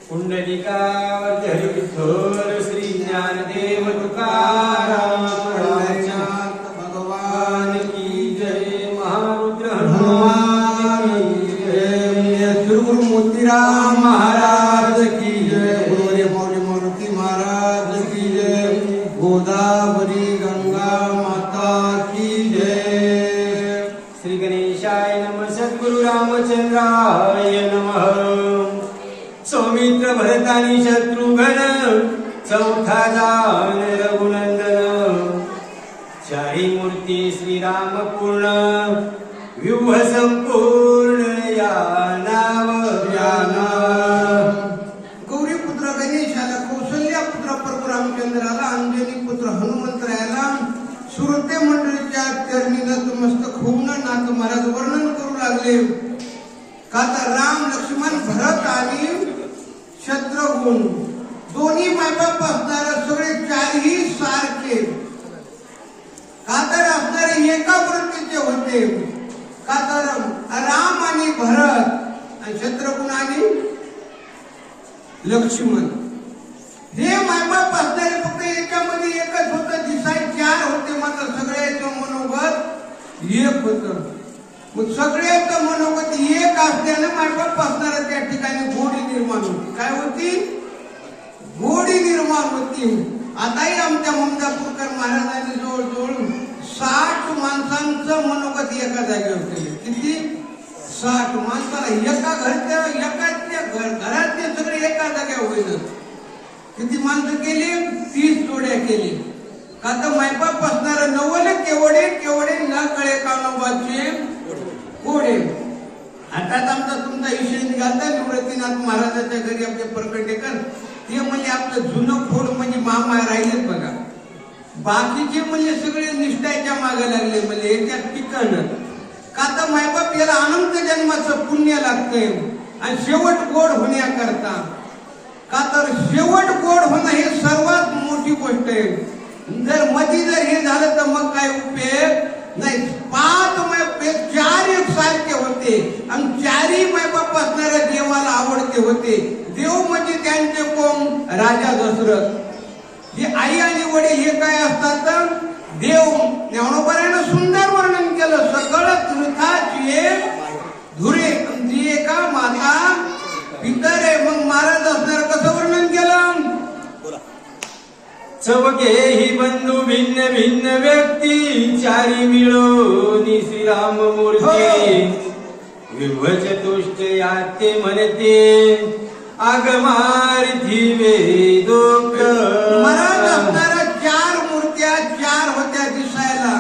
पुंडलिकावर हरी विठ्ठल श्री ज्ञानदेव तुकाराम भगवान की जय। महारुद्र हनुमान की जय। श्री गुरु मोतीराम महाराज की जय। गुरुदेव मौली मूर्ति महाराज की जय। गोदावरी गंगा माता की जय। श्री गणेशाय नमः। सद्गुरु रामचंद्राय नमः। सौमित्र भरतानी शत्रुघ्न चौथा जान रघुनंदन। चारी मूर्ती श्रीराम पूर्ण व्यूह संपूर्ण या नाव ज्ञाना। गौरी पुत्र गणेशाला, कौशल्या पुत्र परशुरामचंद्राला, अंजनी पुत्र हनुमंतरायाला श्रोते मंडळीच्या चरणी नतमस्तक होऊन नाथ महाराज वर्णन करू लागले. का तर राम लक्ष्मण भरत आणि शत्रुघ्न दोन्ही मायबाप असणारे सगळे चारही सारखे का तर असणारे एका वृत्तीचे होते. का तर राम आणि भरत आणि शत्रुघ्न आणि लक्ष्मण हे मायबाप असणारे फक्त याच्यामध्ये एकच होतं. दिसाय चार होते मात्र सगळ्याचं मनोगत एक होतं. मग सगळ्याचं मनोगत एक असल्यानं मायबाप असणाऱ्या त्या ठिकाणी गोडी निर्माण होती. काय होती? गोडी निर्माण होती. आताही आमच्या ममदापूरकर महाराजांनी जवळजवळ 60 माणसांचं मनोगत एका जागेवर केले. किती? 60 माणसाला एका घरातले सगळे एका जागेवर होईल. किती माणसं केली? 30 जोड्या केली. का तर मायबाप असणार नवले केवढे केवढे न कळे कानोबाचे कोडे. आताच आमचा तुमचा विषय निघाला निवृत्तीनाथ महाराजांच्या घरी आपले परकटेकर ते म्हणजे आपलं जुनं खोड म्हणजे मामा राहिलेत बघा. बाकीचे म्हणजे सगळे निष्ठाच्या मागे लागले म्हणजे याच्यात टिकणं. का तर मायबाप याला अनंत जन्माचं पुण्य लागतंय आणि शेवट गोड होण्याकरता. का तर शेवट गोड होणं हे सर्वात मोठी गोष्ट आहे. जर मधी जर हे झालं तर मग काय उपयोग नाही. 5 मायबाप 4 एक सारखे होते आणि 4ही मायबाप असणाऱ्या देवाला आवडते होते. देव म्हणजे त्यांचे कोण? राजा दशरथ. हे आई आणि वडील हे काय असतात? देव. ज्ञानोबाने सुंदर वर्णन केलं. सकळ तीर्थाचे धुरे जी एका माता पितर आहे. मग महाराज असणार कसं वर्णन केलं? चौघे ही बंधू भिन्न भिन्न व्यक्ती चारी मिळून श्रीराम मूर्ती. विभव चतुष्ट याते म्हणते आगमार्थी वेदोक्त. महाराज असणाऱ्या 4 मूर्त्या 4 होत्या दिसायला.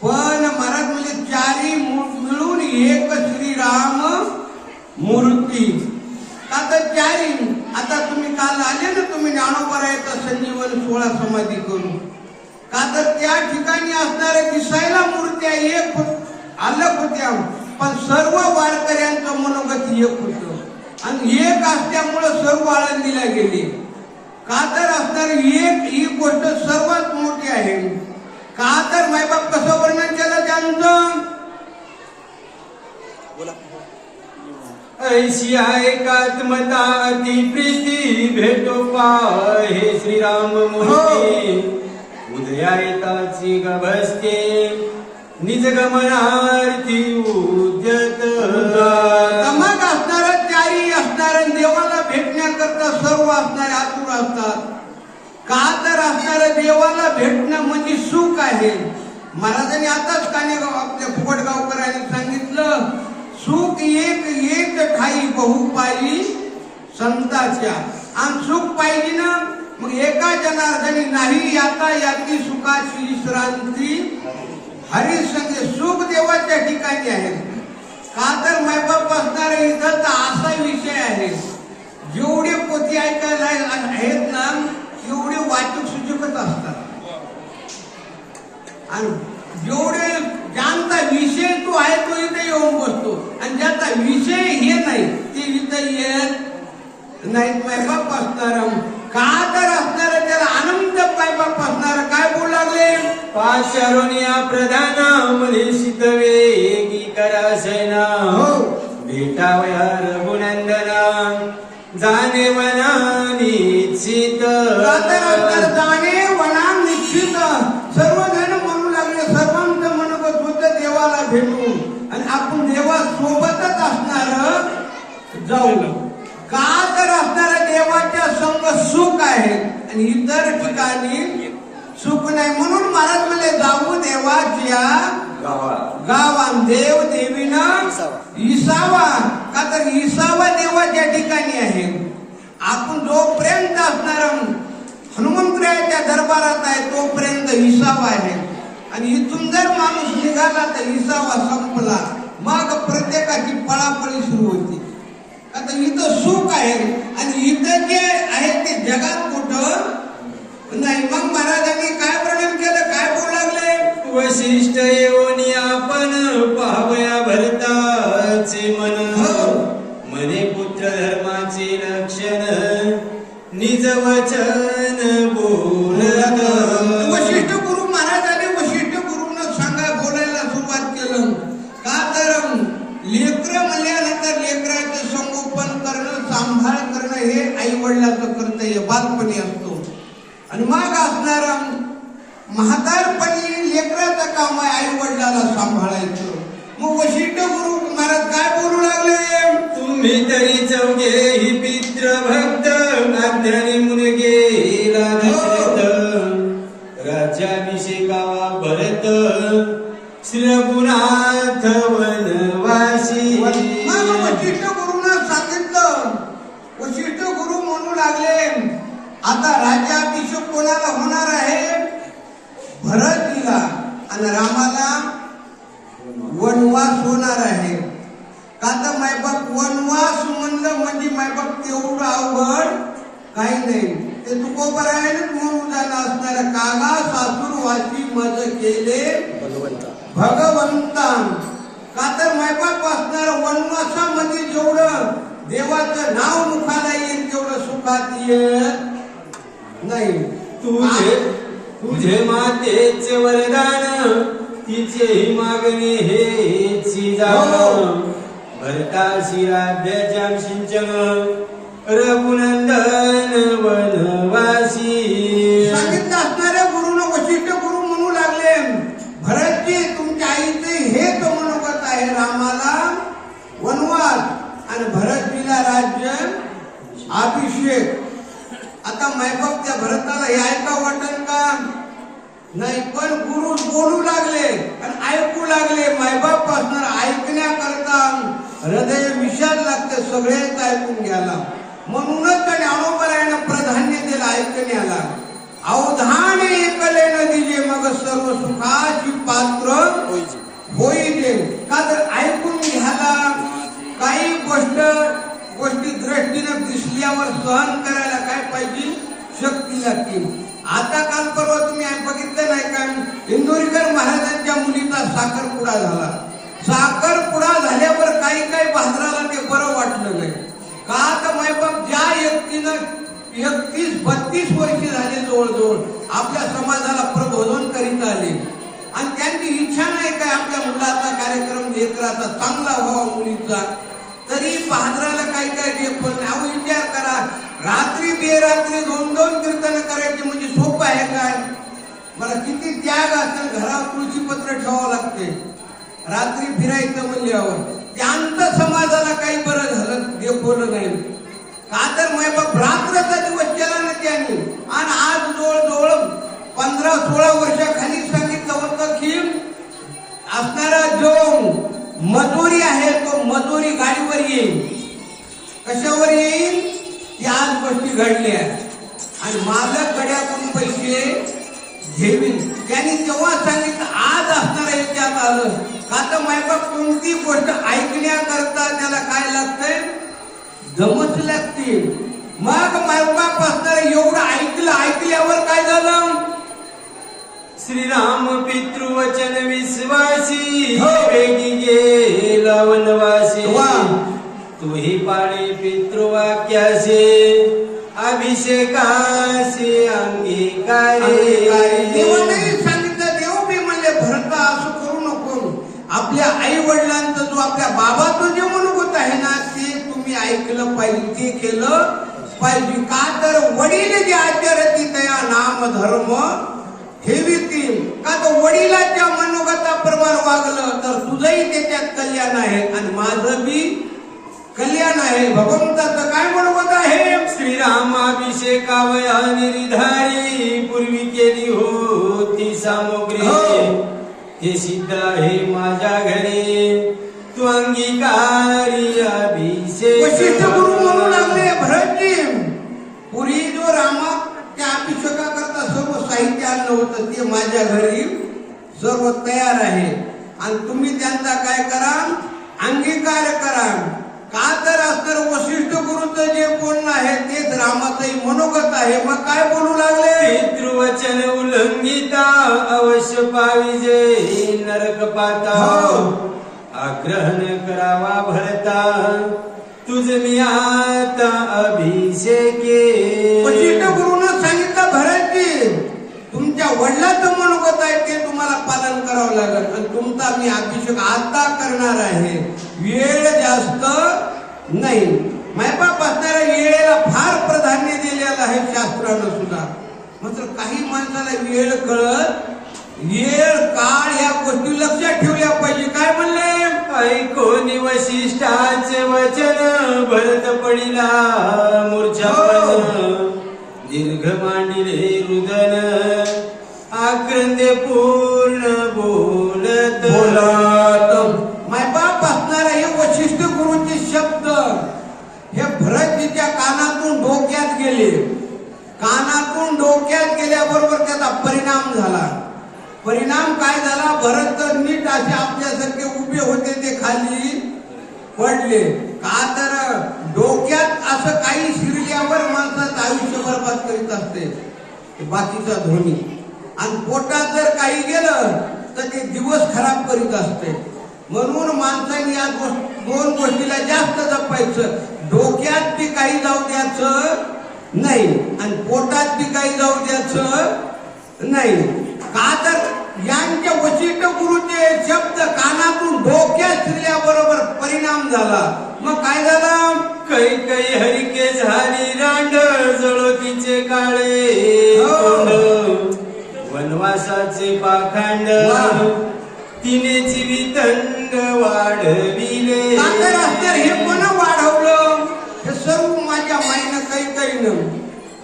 पण महाराज म्हणजे 4ही मिळून एक श्रीराम मूर्ती. का तर 4ही आता तुम्ही काल आले ना तुम्ही ज्ञानोबरायचा संजीवन 16 समाधी करून. का तर त्या ठिकाणी असणाऱ्या दिसायला मूर्त्या एक अलग होत्या पण सर्व वारकऱ्यांचं मनोगत एक होतं आणि एक असल्यामुळं सर्व आळंदीला गेले. का तर असणारी एक ही गोष्ट सर्वात मोठी आहे. का तर मायबाप कसं वर्णन केलं त्यांचं? ऐशी एकात्मता अति प्रीती भेटो पाहे श्रीराम मूर्ती. उदया येताची गभस्ते निज गमनार्थी उद्यत. मग असणाऱ्या 4ही असणाऱ्या देवाला भेटण्याकरता सर्व असणारे आतुर असतात. का तर असणाऱ्या देवाला भेटणं म्हणजे सुख आहे. महाराजांनी आताच कानेगाव आपल्या फुकटगावकरांनी सांगितलं सुख एक एक ठाई बहुपाई संताच्या. आणि सुख पाहिजे ना मग एका जनार्दनी नाही याता याती सुखाची विश्रांती हरिसंगे. सुख देवाच्या ठिकाणी आहे. का तर मायबाप असणारे इथं तर असा विषय आहे जेवढे पोथी ऐकायला आहेत ना एवढे वाचक सूचकच असतात आणि जेवढे ज्यांचा विषय तो आहे तो इथे येऊन बसतो आणि ज्याचा विषय हे नाही ते इथं येत नाहीत. मायबाप असणार का तर असणार त्याला आनंद मायबाप असणार. काय बोलू लागले? पाचारोनिया प्रधान मलिषित वेगी करा सेना. भेटावया रघुनंदना जाणे वना निश्चित जाणे वना निश्चित. सर्वजण म्हणू लागले, सर्वांचं मनोगत होतं देवाला भेटून आणि आपण देवा सोबतच असणार जाऊ. का तर असणाऱ्या देवाच्या संग सुख आहे आणि इतर ठिकाणी सुख नाही. म्हणून महाराज म्हणले जाऊ देवाच्या गावान देव देवीनं इसावा. का तर इसावा देवाच्या ठिकाणी आहे. आपण जोपर्यंत असणार हनुमंतरायाच्या दरबारात आहे तोपर्यंत इसावा आहे. आणि इथून जर माणूस निघाला तर इसावा संपला. मग प्रत्येकाची पळापळी सुरू होती. आता इथं सुख आहे आणि इथं जे आहे ते जगात कुठं नाही. मग महाराजांनी काय वर्णन केलं, काय बोलू लागले. वशिष्ठ येऊन आपण पाहूया भरताचे मन. मने पुत्र धर्माचे लक्षण निज वचन बोलत. वशिष्ठ गुरु महाराजांनी वशिष्ठ गुरुनं सांगा बोलायला सुरुवात केलं. का तर लेकर म्हणल्यानंतर लेकराचं संगोपन करणं सांभाळ करणं हे आई वडिलाचं कर्तव्य बालपणी असतो. आणि मग असणार म्हातारपणी लेकराचं काम आहे आई वडिलाला सांभाळायचं. मग वशिष्ठ गुरु महाराज काय बोलू लागले. तुम्ही तरी चौघे ही पित्र भक्त अज्ञानी मुलगे राज्याभिषेकावा भरत श्रीरघुनाथ वनवासी. मग वशिष्ठ गुरुनं सांगितलं. वशिष्ठ गुरु म्हणू लागले आता राज्याभिषेक कोणाला होणार आहे. भरतीला आणि रामाला वनवास होणार आहे. का तर मायबाप वनवास म्हणलं म्हणजे मायबाप तेवढं अवघड काही नाही. ते तुकोबरायण म्हणून झालं असणार. कागा सासूरवासी मज केले भगवंता. का तर मायबाप असणार वनवासामध्ये जेवढं देवाचं नाव मुखाला येईल तेवढं सुखात येत नाही. तुझे मातेचे वरदान तिचेही मागणे हेची जाण. भरताशी राज्याच्या सिंचन रघुनंदन वनवासी. सांगितलं असणाऱ्या गुरुनं वशिष्ठ गुरु म्हणू लागले भरतजी तुमच्या आईचे हेच मनोगत आहे रामाला वनवास आणि भरतजीला राज्य अभिषेक. आता मायबाप त्या भरताला हे ऐका वाटन का नाही. पण गुरु बोलू लागले आणि ऐकू लागले. मायबाप असणार ऐकण्याकरता हृदय विषाद लागते सगळेच ऐकून घ्यायला. म्हणूनच ज्ञानोबरायानं प्राधान्य दिलं ऐकण्याला. अवधान ऐकले न दिजे मग सर्व सुखाची पात्र होईजे. का तर ऐकून घ्यायला काही गोष्टी दृष्टीनं दिसल्यावर सहन करायला काय पाहिजे शक्ती लागते. आता काल परवा तुम्ही बघितलं नाही का इंदोरीकर महाराजांच्या मुलीचा साखरपुडा झाला. साखरपुडा झाल्यावर काही भाद्राला ते बरं वाटलं नाही. का तर मायबाप ज्या व्यक्तीनं 31-32 वर्ष झाले जवळजवळ आपल्या समाजाला प्रबोधन करीत आले आणि त्यांची इच्छा नाही काय आपल्या मुलाचा कार्यक्रम लेकराचा चांगला व्हावा मुलीचा, तरी भाद्राला काही पण अहो विचार करा. रात्री बेरात्री 2-2 कीर्तन करायचे म्हणजे सोपं आहे काय. मला किती त्याग असेल. घरावर तुळशी पत्र ठेवावं लागते. रात्री फिरायचं म्हणल्यावर त्यांचं समाजाला काही बरं झालं देखवलं नाही. का तर मायबाप रात्रचा दिवस केला ना त्यांनी. आणि आज जवळजवळ 15-16 वर्षाखाली सांगितलं होतं की असणारा जो मजुरी आहे तो मजुरी गाडीवर येईल. कशावर येईल ती आज गोष्टी घडल्या आणि मालक गड्याकडून पैसे घेईल. त्यांनी तेव्हा सांगितलं आज असणारा याच्यात आलं. का तर मायबाप कोणती गोष्ट ऐकण्याकरता त्याला काय लागतंय जमच लागते. मग मायबाप असणार एवढं ऐकल्यावर काय झालं. श्रीराम पितृवचन विश्वासी वेगी गेला वनवासी. तुही पाळी पितृवाक्यासे अभिषेकासे अंगीकारे. देवाने सांगितलं देव बी म्हणले भरता असं करू नको. आपल्या आई वडिलांचं जो आपल्या बाबाचं जे मनोगत आहे ना ते तुम्ही तुम्ही ऐकलं पाहिजे ते केलं पाहिजे. का तर वडील जे आचरती तया नाम धर्म ठेवीतील. का तर वडिलाच्या मनोगताप्रमाणे वागलं तर तुझंही त्याच्यात कल्याण आहे आणि माझं बी कल्याण आहे. भगवंताचं काय मनोगत आहे? श्रीरामाभिषेकावया निर्धारी पूर्वी केली होती सामग्री. हे सिद्ध आहे माझ्या घरी तू अंगीकारी अभिषेक. वशिष्ठ गुरु म्हणू लागले भरतजी, पूर्वी जो रामा त्या अभिषेका करता सर्व साहित्य आणलं होतं ते माझ्या घरी सर्व तयार आहे आणि तुम्ही त्यांचा काय करा, अंगीकार करा. का तर असतर वशिष्ठ गुरुचं जे बोलणं आहे तेच रामाचंही मनोगत आहे. मग काय बोलू लागले? पितृवचन उल्लंघिता अवश्य पाविजे नरक पाता. आग्रहण करावा भरता तुझ मी आता अभिषेके. वशिष्ठ गुरुनं सांगितलं भरतजी, तुमच्या वडिलांचं मनोगत आहे ते तुम्हाला पालन करावं लागेल आणि तुमचा मी अभिषेक आता करणार आहे. वेळ जास्त नाही. मायबाप असणाऱ्या वेळेला फार प्राधान्य दिलेलं आहे शास्त्रानं सुद्धा. मात्र काही माणसाला वेळ कळत, वेळ काळ या गोष्टी लक्षात ठेवल्या पाहिजे. काय म्हणले? ऐकोनी वशिष्ठाचे वचन भरत पडिला मूर्छा. दीर्घ मांडिले रुदन आक्रंदे पूर्ण बोलत मायबाप असणारा हे वशिष्ठ गुरुचे शब्द हे भरतजीच्या कानातून डोक्यात गेले. कानातून डोक्यात गेल्याबरोबर त्याचा परिणाम झाला. परिणाम काय झाला? भरत नीट असे आपल्यासारखे उभे होते ते खाली पडले. का तर डोक्यात असं काही शिरल्यावर माणसाचं आयुष्य बरबाद करीत असते बाकीचा ध्वनी. आणि पोटात जर काही गेलं तर ते दिवस खराब करीत असते. म्हणून माणसाने या दोन गोष्टीला जास्त जपायचं. डोक्यात बी काही जाऊ द्यायचं नाही आणि पोटात बी काही जाऊ द्यायचं नाही. का तर यांच्या वशिष्ठ गुरुचे शब्द कानातून डोक्यात शिरल्याबरोबर परिणाम झाला. मग काय झालं? कैकई हरिके झाली रांड जळोतीचे काळे तोंड. वनवासाचे पाखंड तिनेची वितंड वाढविले. हे पण वाढवलं हे सर्व माझ्या माईनं कैकईनं.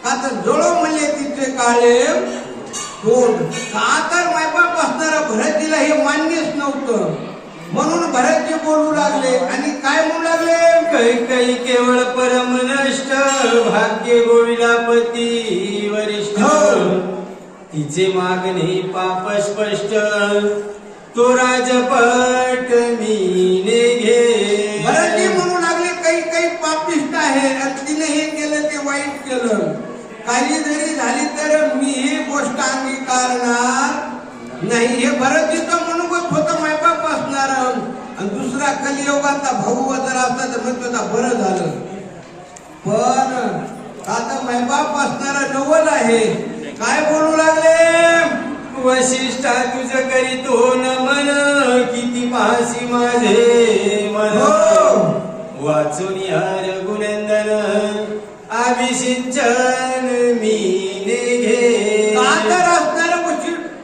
का तर जळो म्हणले तिचे काळे तोंड. का तर मायबाप असणारा भरतजीला हे मान्यच नव्हतं. म्हणून भरतजी बोलू लागले आणि काय म्हणू लागले? कैकई केवळ परम नष्ट भाग्य गोविलापती वरिष्ठ. तिचे मागणे पाप स्पष्ट तो राजपट मीने घे. भरतजी म्हणू लागले काही पापिष्ट आहे आणि तिने हे केलं ते वाईट केलं. काही जरी झाली तर मी ही गोष्ट अंगीकारणार नाही. हे भरतजीचं मनोगत होतं मायबाप असणार. आणि दुसरा कलियुगाचा भाऊ जर असता तर मग त्याचा बरं झालं. पण आता मायबाप असणारा नवल आहे. काय बोलू लागले? वशिष्ठा तुझ करीतो नमन किती पासी माझे मन. वाचून यार गुणंदन अभिषिंचन मीने घे. का तर असणारा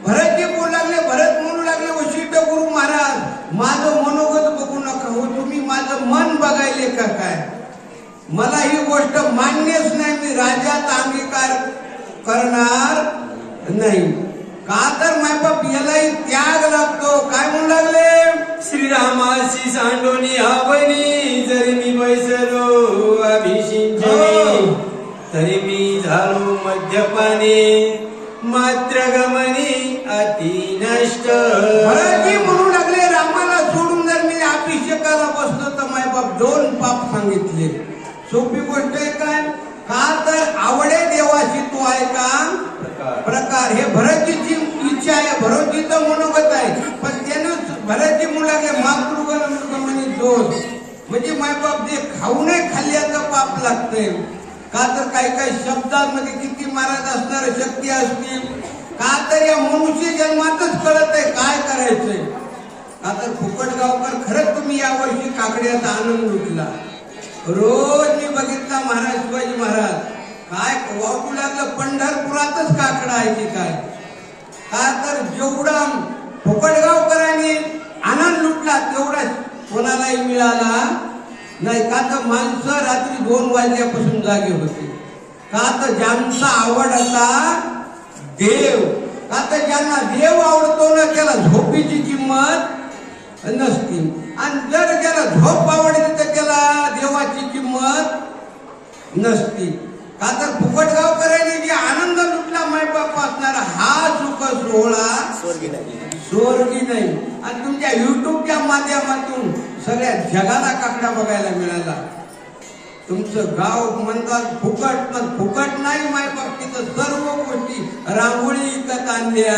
भरतजी बोलू लागले. भरत म्हणू लागले वशिष्ठ गुरु महाराज, माझं मनोगत बघू नका हो, तुम्ही माझं मन बघायले का काय? मला ही गोष्ट मान्यच नाही. मी राजाचा अंगीकार करणार नाही. का तर मायबाप यालाही त्याग लागतो. काय म्हणू लागले? श्रीरामाशी सांडोनी आवनी जरी मी बैसलो अभिषिंचनी तरी मी झालो मद्यपानी मात्र गमनी अति नष्ट. भरतजी म्हणू लागले रामाला सोडून जर मी अभिषेकाला बसलो तर मायबाप दोन पाप सांगितले. सोपी गोष्ट आहे काय? का तर आवडे देवाशी तू आहे का प्रकार. हे भरतजीची इच्छा आहे, भरतजीचं मनोगत आहे. पण त्यानं भरतजी म्हणू लागले मातृगमनी दोष. म्हणजे मायबाप जे खाऊ नये खाल्ल्याचं पाप लागतंय. का तर काही शब्दांमध्ये किती महाराज असणार शक्ती असतील. का तर या मनुष्य जन्मातच कळत आहे काय करायचंय. का तर फुकट गावकर खरंच तुम्ही यावर्षी काकड्याचा आनंद लुटला. रोज मी बघितला महाराज शिवाजी महाराज काय वाटू लागलं पंढरपुरातच काकडा आहे की काय. का तर जेवढा फुकटगावकरांनी आनंद लुटला तेवढा कोणालाही मिळाला नाही. का तर माणसं रात्री 2 वाजल्यापासून जागे होते. का तर ज्यांचा आवडता देव, का तर ज्यांना देव आवडतो ना त्याला झोपेची किंमत नसती. आणि जर त्याला झोप आवडते तर त्याला देवाची किंमत नसती. का तर फुकटगावकरांनी जे आनंद लुटला मायबाप असणारा हा सुख सोहळा स्वर्गी नाही. आणि तुमच्या युट्यूबच्या माध्यमातून सगळ्या जगाला काकडा बघायला मिळाला. तुमचं गाव म्हणतात फुकट, पण फुकट नाही मायबाप. तिथं सर्व गोष्टी रांगोळी विकत आणल्या.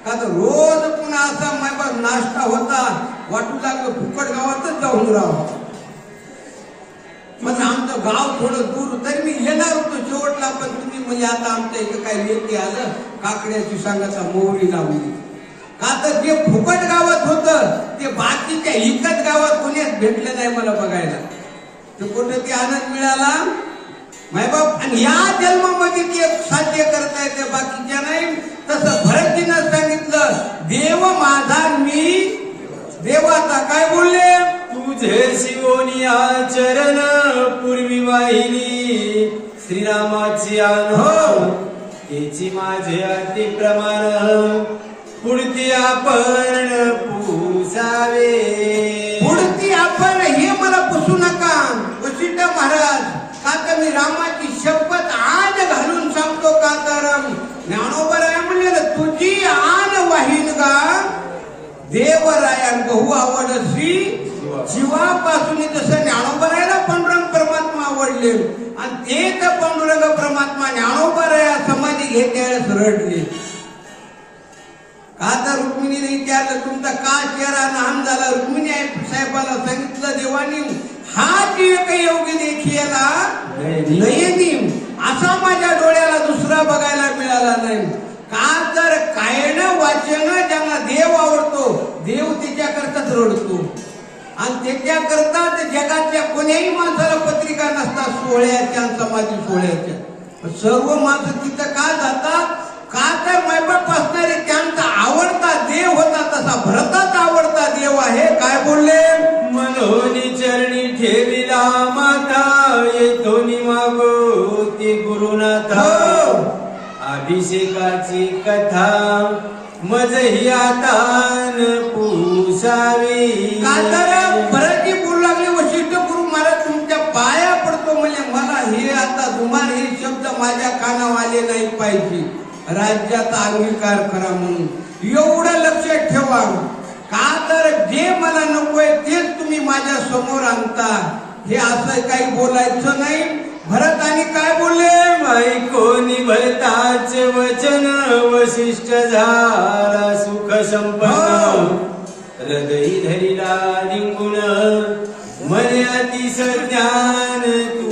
का तर रोज पुन्हा असा मायबाप नाश्ता होता वाटू लागलं फुकट गावातच जाऊन राहावं. म्हणजे आमचं गाव थोडं दूर तरी मी येणार होतो शेवटला, पण तुम्ही म्हणजे आता आमच्या इथं काही व्यक्ती आलं काकड्याची सांगाचा मोहरी लावली. का तर जे फुकट गावात होतं ते बाकीच्या इकत गावात कोणीच भेटलं नाही मला बघायला. तर कुठं ते आनंद मिळाला मायबाप. आणि या जन्मामध्ये ते साध्य करता येते बाकीच्या नाही. तसं भरतजीनं सांगितलं देव माझा मी देवाचा. काय बोलले? तुझे शिवोनिया चरण पूर्वी वाहिनी श्रीरामाची आन त्याची माझे अति प्रमाण पुढती आपण पुसावे. पुढती आपण हे मला पुसू नका वशिष्ठ महाराज. का तर मी रामाची शपथ आज घालून सांगतो. का तर ज्ञानोबराय म्हणले तुझी आन वाहीन गा देवरायान बहु आवडसी जीवापासून. जसं ज्ञानोबरायला पांडुरंग परमात्मा आवडले आणि तेच पांडुरंग परमात्मा ज्ञानोबराया समाधी घेत्यावेळेस रडले. का तर रुक्मिणीने विचारलं तुमचा का चेहरा लहान झाला. रुक्मिणी साहेबाला सांगितलं देवानी हा एक योगी देखीला नयनी असा माझ्या डोळ्याला दुसरा बघायला मिळाला नाही. का तर कायन वाचन ज्यांना देव आवडतो देव त्याच्याकरताच रडतो. आणि त्याच्याकरता जगातल्या कोण्याही माणसाला पत्रिका नसतात सोहळ्याच्या समाधी सोहळ्याच्या. सर्व माणसं तिथं का जातात? का तर मायबाप असणारे त्यांचा आवडता देव होता तसा भरताचा आवडता देव आहे. काय बोलले? मनोनी चरणी ठेविला माता येतो मागो ते गुरुनाथ. अभिषेकाची कथा मजही आतान पुसावी. का तर भरतजी बोलू लागले वशिष्ठ गुरु महाराज तुमच्या पाया पडतो म्हणजे मला हे आता तुम्हाला हे शब्द माझ्या कानावर आले नाही पाहिजे. राज्याचा अंगीकार करा म्हणून एवढं लक्षात ठेवा. का तर जे मला नकोय तेच तुम्ही माझ्या समोर आणता. हे असं काही बोलायचं नाही. भरताने काय बोलले? कोणी भरताचे वचन वशिष्ठ झाला सुख संपन्न हृदय धरिला लिंगुण मने अतिस ज्ञान तू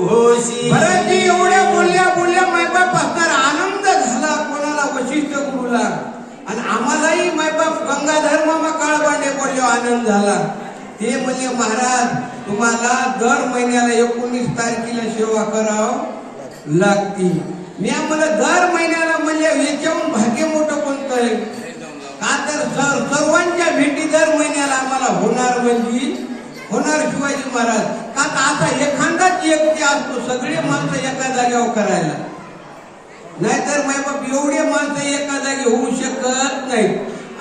होशी. भरतजी एवढ्या बोलल्या मायबाप असणार आनंद झाला कोणाला वशिष्ठ गुरुला. आणि आम्हालाही मायबाप गंगाधर मामा काळबांडे बोलले आनंद झाला. ते म्हणजे महाराज तुम्हाला दर महिन्याला 19 तारखेला सेवा करावं लागती. मी आम्हाला दर महिन्याला म्हणजे याच्याहून भाग्य मोठं कोणतं आहे. का तर सर्वांच्या भेटी दर महिन्याला आम्हाला होणार म्हणजे होणार शिवाजी महाराज. का तर आता एखादाच व्यक्ती असतो सगळे माणसं एका जागेवर करायला. नाहीतर मायबाप एवढे माणसं एका जागी होऊ शकत नाही.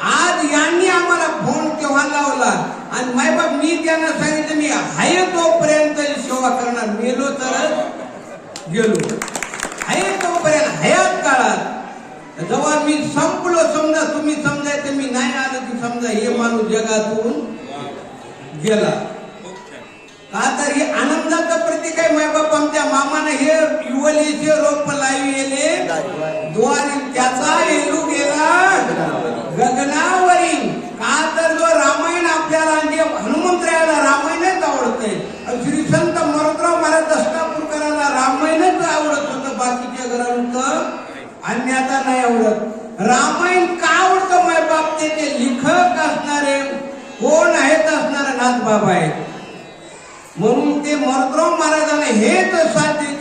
आज यांनी आम्हाला फोन तेव्हा लावला आणि मायबाप मी त्यांना सांगितलं मी आहे तोपर्यंत सेवा करणार. मेलो तर गेलो. आहे तोपर्यंत हयात काळात जेव्हा मी संपलो समजा तुम्ही समजायचं मी नाही आलं की समजा हे माणूस जगातून गेला. का तर हे आनंदाचं प्रतीक आहे. मायबाप आमच्या मामाने हे युवलीचे रोप लावले द्वारी त्याचा येलू गेला गगनावरी. का तर जो रामायण आपल्याला म्हणजे हनुमंतरायाला रामायणच आवडते. श्री संत मरोदराव महाराज दष्टापूरकरांना रामायणच आवडत होतं. बाकीच्या ग्रंथ अन्यथा नाही आवडत. रामायण का आवडतं मायबाप? ते लेखक असणारे कोण आहेत? असणारे नाथबाबा आहेत. म्हणून ते मरुद्राव महाराजाने हेच साध्य